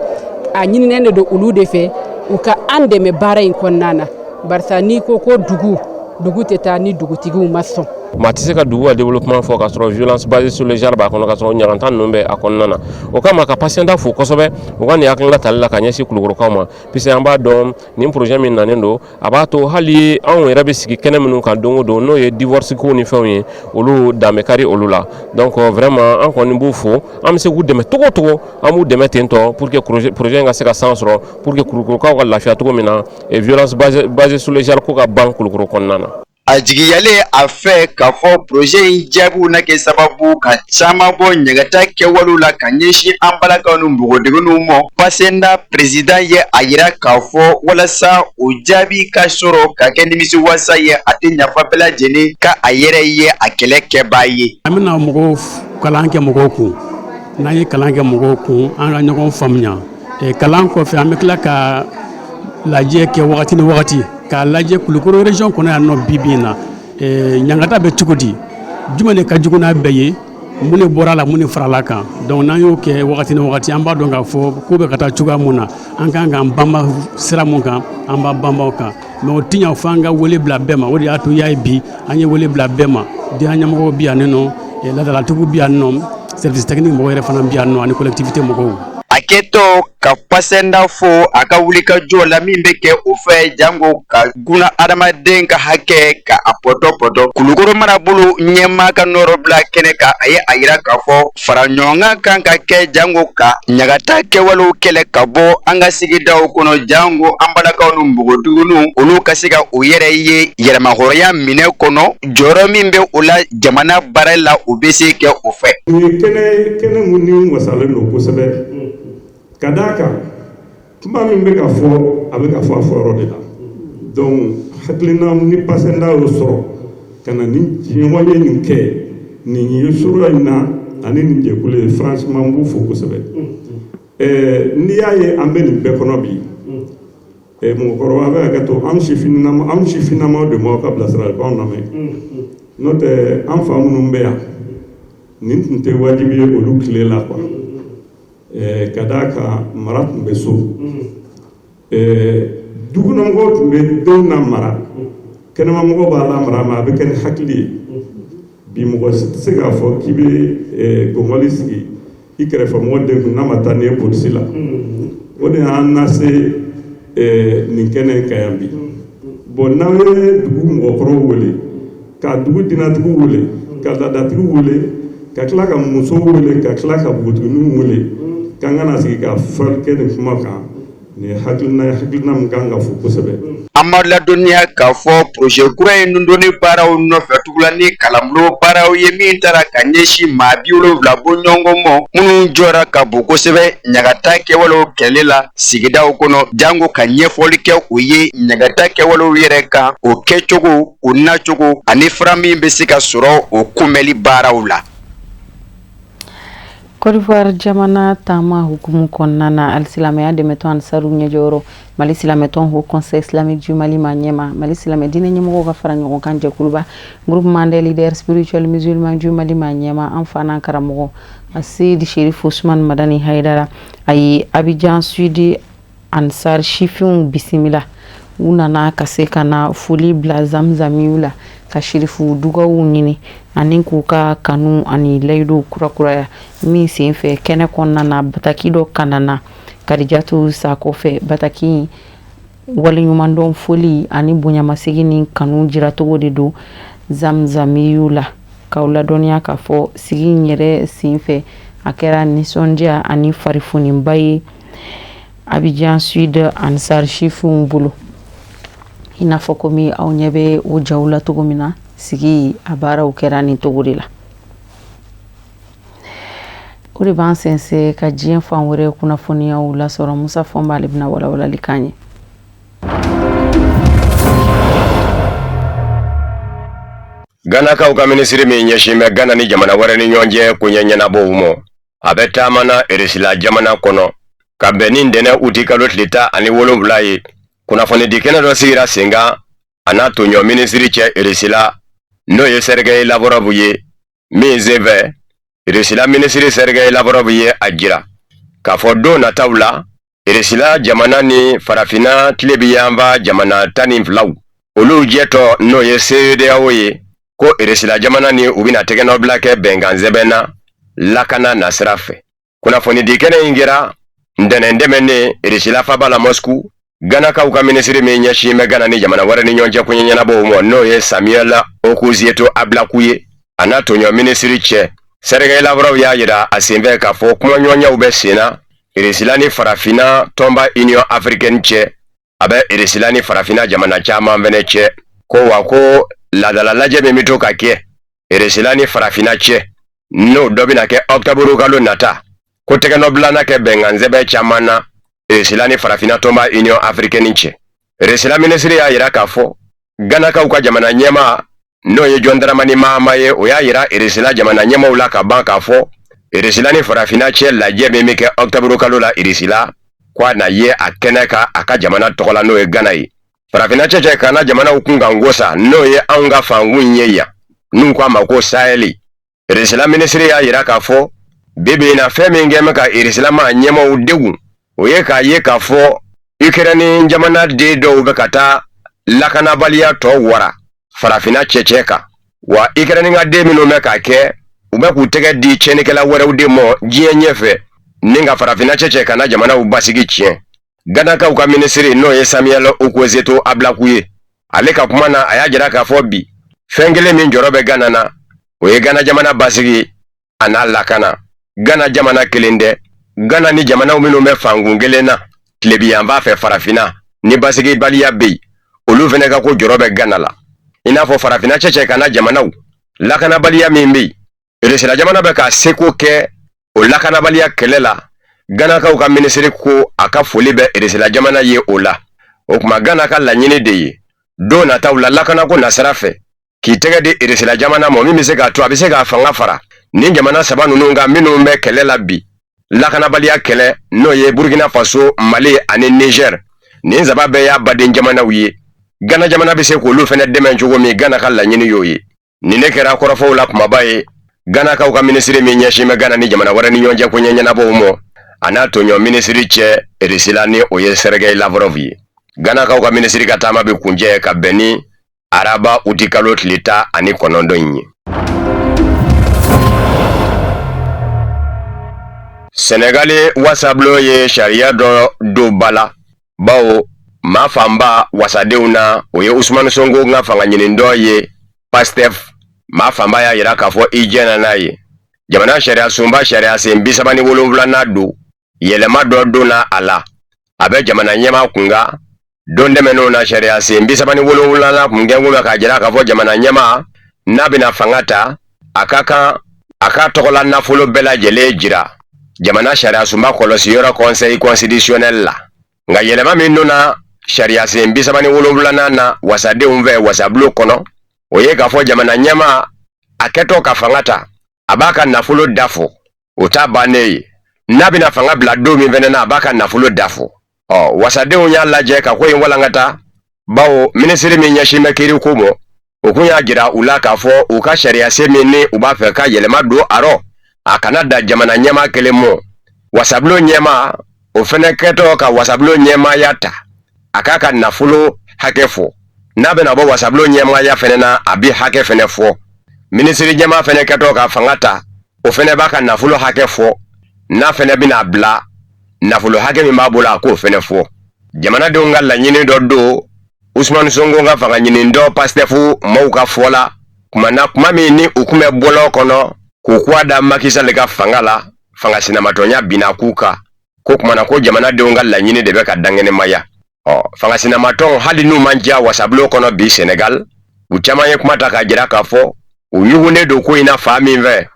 a ɲininen de don olu de fɛ u ka an dɛmɛ baara in kɔnɔna na barisa n'i ko ko dugu tɛ taa ni dugutigiw ma sɔn. maa tɛ se ka dugu ka développement fɔ k'a sɔrɔ violence basée sur le genre b'a kɔnɔ k'a sɔrɔ ɲagata ninnu bɛ a kɔnɔna na o kama ka patienta fo kosɛbɛ u ka nin hakilina tali la ka ɲɛsin Kulukorokaw ma puisque an b'a dɔn nin projet min nanen don a b'a to hali anw yɛrɛ bɛ sigi kɛnɛ minnu kan don o don n'o ye divorce ko ni fɛnw ye olu dan bɛ kari olu la donc vraiment an kɔni b'u fo an bɛ se k'u dɛmɛ cogo o cogo an b'u dɛmɛ ten tɔ pour que projet in ka se ka san sɔrɔ pour que Kulukorokaw ka lafiya cogo min na violence basée sur le genre ko ka ban Kulukoro kɔnɔna na. A jigiyalen a fɛ k'a fɔ projet in jaabiw na kɛ sababu ka caman bɔ ɲagata kɛwalew la ka ɲɛsin an balakaw ni npogotigininw ma pasenda président ye a yira k'a fɔ walasa o jaabi ka sɔrɔ ka kɛ nimisiwasa ye a tɛ ɲafa bɛɛ lajɛlen ka a yɛrɛ ye a kɛlɛ kɛbaa ye. An bɛna mɔgɔw kalan kɛ mɔgɔw kun n'an ye kalan kɛ mɔgɔw kun an ka ɲɔgɔn faamuya kalan kɔfɛ an bɛ tila ka lajɛ kɛ wagati ni wagati k'a lajɛ Kulukoro région kɔnɔ yan nɔ bi in na ɲangata bɛ cogo di jumɛn de ka jugu n'a bɛɛ ye mun de bɔra la mun de farala kan donc n'an y'o kɛ wagati ni wagati an b'a dɔn k'a fɔ ko bɛ ka taa cogoya mun na an kan k'an banba sira mun kan an b'a banba o kan mais o tɛ ɲa fo an ka wele bila bɛɛ ma o de y'a to y'a ye bi an ye wele bila bɛɛ ma diɲɛ ɲɛmɔgɔw bɛ yan nɔ ladalatigiw bɛ yan nɔ service technique mɔgɔw yɛrɛ fana bɛ yan nɔ ani collectivité mɔgɔw. A kɛtɔ ka pasenda fo a ka wulikajɔ la min bɛ kɛ o fɛ jango ka guna adamaden ka hakɛ ka a pɔtɔpɔtɔ Kulukoro marabolo ɲɛmaa ka nɔrɔ bila kɛnɛ kan a ye a yira k'a fɔ fara ɲɔgɔnkan kan ka kɛ jango ka ɲagata kɛwalew kɛlɛ ka bɔ an ka sigidaw kɔnɔ jango an balakaw ni npogotigininw olu ka se ka o yɛrɛ ye yɛrɛmahɔrɔnya minɛ kɔnɔ jɔyɔrɔ min bɛ o la jamana baara la o bɛ se kɛ o fɛ. Kɛnɛ mun ni wasalen don kosɛbɛ ka d'a kan tuma min bɛ ka fɔ a bɛ ka fɔ a fɔyɔrɔ de la donc hakilina ni pasenda y'o sɔrɔ ka na ni ɲɔgɔn ye nin kɛ nin ye suguya in na ani nin jɛkulu ye franchement n b'u fo kosɛbɛ n'i y'a ye an bɛ nin bɛɛ kɔnɔ bi mɔgɔkɔrɔba bɛ ka to an sifinnamaw de m'aw ka bilasiralikanw lamɛn n'o tɛ an fa minnu bɛ yan nin tun tɛ wajibi ye olu tile la quoi. Ka d'a kan mara tun bɛ so dugukɔnɔmɔgɔw tun bɛ denw na mara kɛnɛmamɔgɔw b'a la mara ma a bɛ kɛ ni hakili ye bi mɔgɔ si tɛ se k'a fɔ k'i bɛ gɔngɔli sigi i kɛrɛfɛ mɔgɔ den kun n'a ma taa n'i ye polisi la o de y'an lase nin kɛnɛ in kan yan bi bon n'aw ye dugu mɔgɔkɔrɔw wele ka dugu dinatigiw wele ka laadatigiw wele ka tila ka musow wele ka tila ka npogotigininw wele k'an kana sigi ka fɔli kɛ nin kuma kan nin hakilina min kan ka fo kosɛbɛ. An ma ladɔnniya k'a fɔ projet kura ye nundonni baaraw nɔfɛ tugula ni kalanbulon baaraw ye min taara ka ɲɛsin maa 70 bɔ ɲɔgɔn ma minnu jɔra ka bon kosɛbɛ ɲagata kɛwalew kɛlɛ la sigidaw kɔnɔ jango ka ɲɛfɔli kɛ o ye ɲagata kɛwalew yɛrɛ kan o kɛcogo o nacogo ani fara min bɛ se ka sɔrɔ o kunbɛli baaraw la. Côte d'Ivoire jamana taama hukumu kɔnɔna na alisilamɛya dɛmɛtɔn Ansaru ɲɛjɔyɔrɔ Mali silamɛtɔn Haut Conseil islamique du Mali Maniema Mali silamɛ diinɛ ɲɛmɔgɔw ka fara ɲɔgɔn kan jɛkuluba groupement des leaders spirituels musulmans du Mali Maniema an fa n'an karamɔgɔ Seydi Sherif Ousmane Madani Haidara a ye Abidjan Sud Ansar sifinw bisimila u nana ka se ka na foli bila zamzamiw la ka shirifu dugaw ɲini ani k'u ka kanu ani layidu kurakuraya min sen fɛ kɛnɛ kɔnɔna na bataki dɔ kanana Karijatu Sako fɛ bataki waleɲumandɔn foli ani bonyamasegi ni kanu jiratogo de don zamzamiw la k'aw ladɔnniya k'a fɔ sigi in yɛrɛ senfɛ a kɛra nisɔndiya ani farifuninba ye Abidjan Sud Ansar Chifuw bolo i n'a fɔ komi aw ɲɛ bɛ o jaw la cogo min na sigi a baaraw kɛra nin cogo de la o de b'an sɛnsɛn ka diɲɛ fan wɛrɛ kunnafoniyaw lasɔrɔ Musa Fɔnba ale bɛna walawalali k'an ye. Ganakaw ka minisiri min ɲɛsin bɛ Gana ni jamana wɛrɛ ni ɲɔgɔn cɛ koɲɛ ɲɛnabɔw ma a bɛ taamana Eresila jamana kɔnɔ ka bɛn ni ntɛnɛn uti kalo tile 17 ye kunnafonidi kɛnɛ dɔ sigira sen kan a n'a tɔɲɔ minisiri cɛ Eresila n'o ye Sergei Lavrov ye min senfɛ Eresila minisiri Sergei Lavrov ye a jira k'a fɔ don nataw la Eresila jamana ni farafina tilebiyanfa jamana 12 olu jɛtɔ n'o ye CEDEAO ye ko Eresila jamana ni u bɛna tɛgɛnɔbila kɛ bɛnkan sɛbɛn na lakana nasira fɛ kunnafonidi kɛnɛ in kɛra ntɛnɛn dɛmɛnen Eresila faba la Moscou Ganakaw ka minisiri min ɲɛsin bɛ Gana ni jamana wɛrɛ ni ɲɔgɔn cɛ koɲɛ ɲɛnabɔw ma n'o ye Samuel Okuzieto Ablaku ye a n'a tɔɲɔ minisiri cɛ Sergei Lavrov y'a yira a senfɛ k'a fɔ kumaɲɔgɔnyaw bɛ sen na Eresila ni farafina tɔnba Union Africaine cɛ a bɛ Eresila ni farafina jamana caman fɛnɛ cɛ ko wa ko laadala lajɛ min bɛ to ka kɛ Eresila ni farafina cɛ n'o dɔ bɛna kɛ octobre kalo nata ko tɛgɛnɔbilana kɛ bɛnkan sɛbɛn caman na Eresila ni farafina tɔnba Union Africaine cɛ Eresila minisiri y'a yira k'a fɔ Ganakaw ka jamana ɲɛma n'o ye John Dramani Mahama ye o y'a yira Eresila jamana ɲɛmaw la ka ban k'a fɔ Eresila ni farafina cɛ lajɛ min bɛ kɛ octobre kalo la Eresila ko a na ye a kɛnɛ ka a ka jamana tɔgɔ la n'o ye Gana ye farafina cɛ kana jamanaw kun kan gosa n'o ye anw ka fankun ye yan n'u k'a ma ko Saheli Eresila minisiri y'a yira k'a fɔ bibi in na fɛn min kɛn bɛ ka Eresila ma ɲɛmaw degun o ye k'a ye k'a fɔ Ukraine jamana den dɔw bɛ ka taa lakanabaliya tɔ wara farafina cɛcɛ kan wa Ukraine ka den minnu bɛ k'a kɛ u bɛ k'u tɛgɛ di cɛnikɛla wɛrɛw de ma diɲɛ ɲɛfɛ ni ka farafina cɛcɛ kana jamanaw basigi tiɲɛ Ganakaw ka minisiri n'o ye Samuel Okuzieto Ablaku ye ale ka kuma na a y'a jira k'a fɔ bi fɛn kelen min jɔrɔ bɛ Gana na o ye Gana jamana basigi a n'a lakana Gana jamana kelen dɛ Gana ni jamanaw minnu bɛ fankun kelen na tilebiyanfa fɛ farafina ni basigi baliya bɛ yen olu fɛnɛ ka ko jɔrɔ bɛ Gana la i n'a fɔ farafina cɛcɛ kana jamanaw lakanabaliya min bɛ yen Eresila jamana bɛ ka seko kɛ o lakanabaliya kɛlɛ la Ganakaw ka minisiri ko a ka foli bɛ Eresila jamana ye o la o kuma Gana ka laɲini de ye don nataw la lakanako nasira fɛ k'i tɛgɛ di Eresila jamana ma min bɛ se k'a to a bɛ se k'a fanga fara ni jamana saba ninnu kan minnu bɛ kɛlɛ la bi lakanabaliya kɛlɛ n'o ye Burkina Faso Mali ani Niger nin saba bɛɛ y'a baden jamanaw ye Gana jamana bɛ se k'olu fɛnɛ dɛmɛ cogo min Gana ka laɲini y'o ye nin ne kɛra kɔrɔfɔw la kumaba ye Ganakaw ka minisiri min ɲɛsin bɛ Gana ni jamana wɛrɛ ni ɲɔgɔn cɛ koɲɛ ɲɛnabɔw ma a n'a tɔɲɔ minisiri cɛ Eresila ni o ye Sergei Lavrov ye Ganakaw ka minisiri ka taama bɛ kuncɛ ka bɛn ni araba uti kalo tile 19 in ye Senegali wasablo ye sariya dɔ don bala bawo maa fanba wasadenw na o ye Usmane Sonko ka fanga ɲini dɔ ye Pastef maa fanba y'a yira k'a fɔ i jɛna n'a ye jamana sariya sunba sariya sen 37 don yɛlɛma dɔ donna a la a bɛ jamana ɲɛma kunga don dɛmɛnenw na sariya sen 37 kun kɛn kun bɛ k'a jira k'a fɔ jamana ɲɛma n'a bɛna fanga ta a ka kan a ka tɔgɔla nafolo bɛɛ lajɛlen jira jamana sariya sunba kɔlɔsiyɔrɔ conseil constitutionnel la nka yɛlɛma min donna sariya sen 37 na wasadenw fɛ wasabulon kɔnɔ o ye k'a fɔ jamana ɲɛma a kɛtɔ ka fanga ta a b'a ka nafolo dafo o t'a bannen ye n'a bɛna fanga bila don min fɛnɛ na a b'a ka nafolo dafo wasadenw y'a lajɛ ka ko in walankata bawo minisiri min ɲɛsin bɛ kiiri ko mɔ o kun y'a jira u la k'a fɔ u ka sariya sen min ni u b'a fɛ ka yɛlɛma don a rɔ a kana da jamana ɲɛma kelen mɔ wasabulon ɲɛma o fɛnɛ kɛtɔ ka wasabulon ɲɛmaya ta a k'a ka nafolo hakɛ fɔ n'a bɛna bɔ wasabulon ɲɛmaya fɛnɛ na a bi hakɛ fɛnɛ fɔ minisiri ɲɛma fɛnɛ kɛtɔ ka fanga ta o fɛnɛ b'a ka nafolo hakɛ fɔ n'a fɛnɛ bɛna bila nafolo hakɛ min b'a bolo a k'o fɛnɛ fɔ jamanadenw ka laɲini dɔ don Usmane Sonko ka fanga ɲini dɔ Pastef maaw ka fɔ la kuma min ni u kun bɛ bɔlɔ kɔnɔ k'u kuwa da Macky Sall ka fanga la fanga sinamatɔnya bina k'u kan ko kumana ko jamanadenw ka laɲini de bɛ ka dangɛnɛmaya fanga sinamatɔn hali n'u man diya wasabulon kɔnɔ bi Senegal u caman ye kuma ta ka jira k'a fɔ u ɲugunnen don ko in na fa min fɛ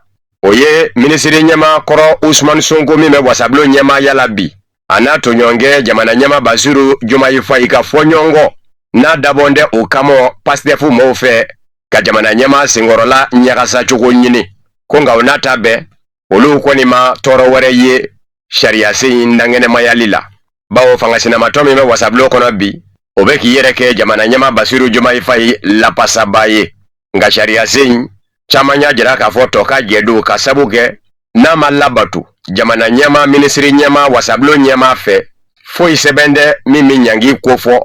o ye minisiri ɲɛma kɔrɔ Ousmane Sonko min bɛ wasabulon ɲɛmaaya la bi a n'a tɔɲɔgɔnkɛ jamana ɲɛma Basiru Diomaye Faye ka fɔ ɲɔgɔn n'a dabɔn tɛ o kama PASTEF mɔɔw fɛ ka jamana ɲɛma senkɔrɔla ɲagasa cogo ɲini ko nka o n'a ta bɛɛ olu kɔni ma tɔɔrɔ wɛrɛ ye sariya sen dangɛnɛmayali la bawo fanga sinamatɔ min bɛ wasabulon kɔnɔ bi o bɛ k'i yɛrɛ kɛ jamana ɲɛma Basiru Diomaye Faye lapasaba ye nka sariya sen caman y'a jira k'a fɔ tɔ ka jɛ don ka sabu kɛ n'a ma labatu jamana ɲɛma minisiri ɲɛma wasabulon ɲɛma fɛ foyi sɛbɛn tɛ min bɛ ɲangi ko fɔ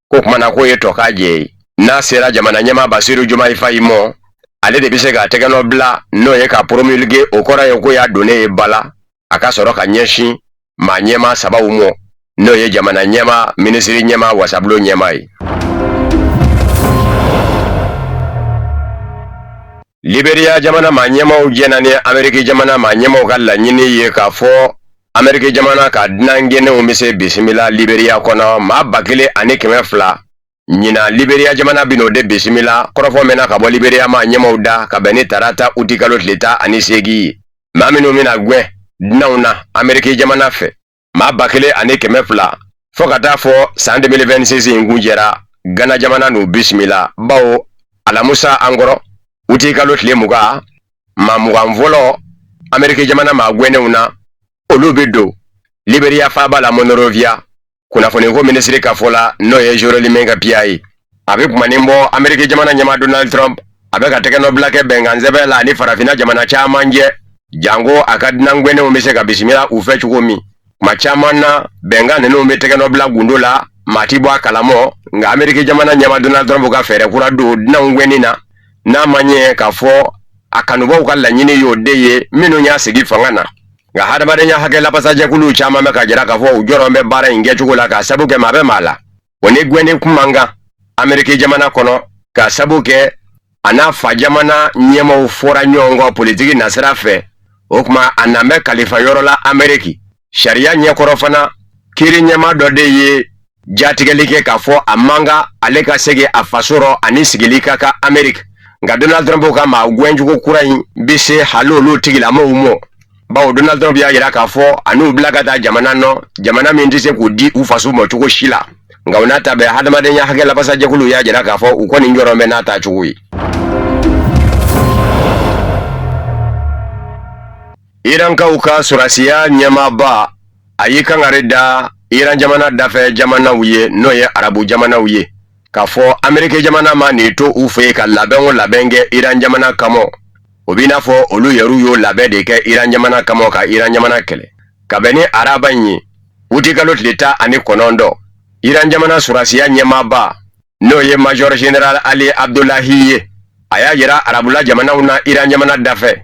ko kumana ko ye tɔ ka jɛ ye n'a sera jamana ɲɛma Basiru Diomaye Faye mɔ ale de bɛ se ka tɛgɛnɔ bila n'o ye ka promulguer o kɔrɔ ye ko y'a donnen ye bala a ka sɔrɔ ka ɲɛsin maa ɲɛma sabaw mɔ n'o ye jamana ɲɛma minisiri ɲɛma wasabulon ɲɛma ye. Liberia jamana maa ɲɛmaw jɛna ni Ameriki jamana maa ɲɛmaw ka laɲini ye k'a fɔ Ameriki jamana ka dunangɛnɛw bɛ se bisimila Liberia kɔnɔ maa 1200 ɲina Liberia jamana bino de bisimila kɔrɔfɔ mɛna ka bɔ Liberia maa ɲɛmaw da ka bɛn ni tarata uti kalo tile 18 ye maa minnu bɛna gwɛn dunanw na Ameriki jamana fɛ maa 1200 fɔ ka taa fɔ san 2026 in kun jɛra Ghana jamana n'u bisimila bawo alamusa ankɔrɔ uti kalo tile 20 maa 20 fɔlɔ Ameriki jamana maa gwɛnɛw na olu bɛ don Liberia faaba la Monrovia kunnafoni ko minisiri ka fɔ la n'o ye Joreli Menga Pia ye a bɛ kumanin bɔ Ameriki jamana ɲɛma Donald Trump a bɛ ka tɛgɛnɔ bila kɛ bɛnkan sɛbɛn la ni farafina jamana caman jɛ jango a ka dunangɛnɛw bɛ se ka bisimila u fɛ cogo min kuma caman na bɛnkan ninnu bɛ tɛgɛnɔ bila gundo la maa ti bɔ a kalamɔ nka Ameriki jamana ɲɛma Donald Trump ka fɛɛrɛ kura don dunangɛnni na n'a ma ɲɛ k'a fɔ a kanubaw ka laɲini y'o de ye minnu y'a sigi fanga na nka hadamadenya hakɛ lapasajɛkuluw caman bɛ ka jira k'a fɔ u jɔrɔn bɛ baara in kɛcogo la k'a sabu kɛ maa bɛ maa la o ni gwɛnni kun man kan Ameriki jamana kɔnɔ k'a sabu kɛ a n'a fa jamana ɲɛmaw fɔra ɲɔgɔn kɔ politiki nasira fɛ o kuma a nan bɛ kalifa yɔrɔ la Ameriki sariya ɲɛkɔrɔ fana kiiri ɲɛma dɔ de ye jatigɛli kɛ k'a fɔ a man kan ale ka segin a faso rɔ ani sigili ka kan Ameriki nka Donald Trump ka maa gwɛncogo kura in bɛ se hali olu tigilamɔgɔw mɔ bawo Donald Trump y'a jira k'a fɔ a n'u bila ka taa jamana nɔ jamana min tɛ se k'u di u faso ma cogo si la nka u n'a ta bɛɛ hadamadenya hakɛ lapasajɛkuluw y'a jira k'a fɔ u kɔni jɔrɔn bɛ n'a ta cogo ye. Irankaw ka sɔrɔsiya ɲɛmaaba a y'i kangari da Iran jamana dafɛ jamanaw ye n'o ye arabu jamanaw ye k'a fɔ Ameriki jamana ma nin to u fɛ yen ka labɛn o labɛn kɛ Iran jamana kama o b'i n'a fɔ olu yɛrɛw y'o labɛn de kɛ Iran jamana kama ka Iran jamana kɛlɛ ka bɛn ni araba in ye uti kalo tile 19 Iran jamana sɔrɔsiya ɲɛmaaba n'o ye Major General Ali Abdullahi ye a y'a jira arabula jamanaw na Iran jamana dafɛ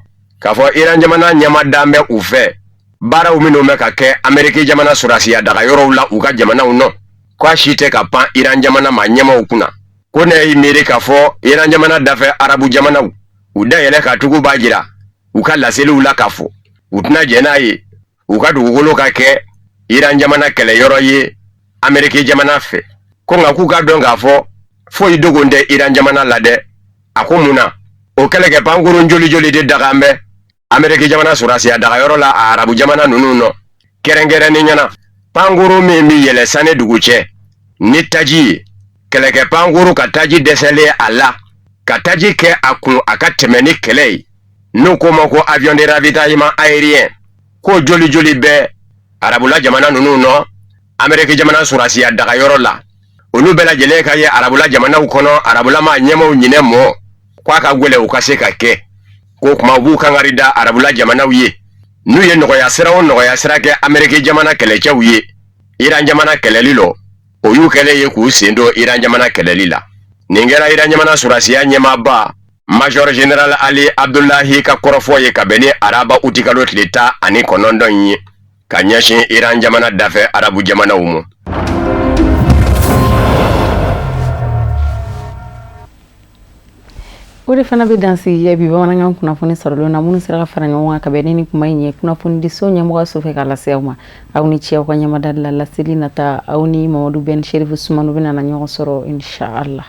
k'a fɔ Iran jamana ɲɛmadan bɛ u fɛ baaraw minnu bɛ ka kɛ Ameriki jamana sɔrɔsiya daga yɔrɔw la u ka jamanaw nɔ k'a si tɛ ka pan Iran jamana ma ɲɛmaw kunna ko ne y'i miiri k'a fɔ Iran jamana dafɛ arabu jamanaw u dayɛlɛ ka tugu b'a jira u ka laseliw la k'a fɔ u tɛna jɛn n'a ye u ka dugukolo ka kɛ Iran jamana kɛlɛyɔrɔ ye Ameriki jamana fɛ ko nka k'u ka dɔn k'a fɔ foyi dogon tɛ Iran jamana la dɛ a ko mun na o kɛlɛkɛ pankurun joli joli de daga an bɛ Ameriki jamana sɔrɔsiya dagayɔrɔ la a arabu jamana ninnu nɔ kɛrɛnkɛrɛnni ɲɛna pankuru min bɛ yɛlɛ sanni dugu cɛ ni taji ye kɛlɛkɛ pankuru ka taji dɛsɛlen a la ka taji kɛ a kun a ka tɛmɛ ni kɛlɛ ye n'u ko ma ko avion de ravitaillement aérien ko joli joli bɛ arabula jamana ninnu nɔ Ameriki jamana sɔrɔsiya dagayɔrɔ la olu bɛɛ lajɛlen ka ye arabula jamanaw kɔnɔ arabulama ɲɛmaw ɲinɛ mɔ k'a ka gwɛlɛ u ka se ka kɛ ko kuma u b'u kangari da arabula jamanaw ye n'u ye nɔgɔya sira o nɔgɔya sira kɛ Ameriki jamana kɛlɛcɛw ye Iran jamana kɛlɛli lɔ o y'u kɛlɛ ye k'u sen don Iran jamana kɛlɛli la nin kɛra Iran jamana sɔrɔsiya ɲɛmaaba Major General Ali Abdullahi ka kɔrɔfɔ ye ka bɛn ni araba uti kalo tile 19 ye ka ɲɛsin Iran jamana dafɛ arabu jamanaw ma. o de fana bɛ dansi ya bi bamanankan kunnafoni sɔrɔlen na minnu sera ka fara ɲɔgɔn kan ka bɛn ni kuma in ye kunnafoni diso ɲɛmɔgɔ so fɛ ka lase aw ma aw ni ce aw ka ɲamadali la laseli nata aw ni Mamadu Ben Sherifu Sumano bɛna ɲɔgɔn sɔrɔ inshallah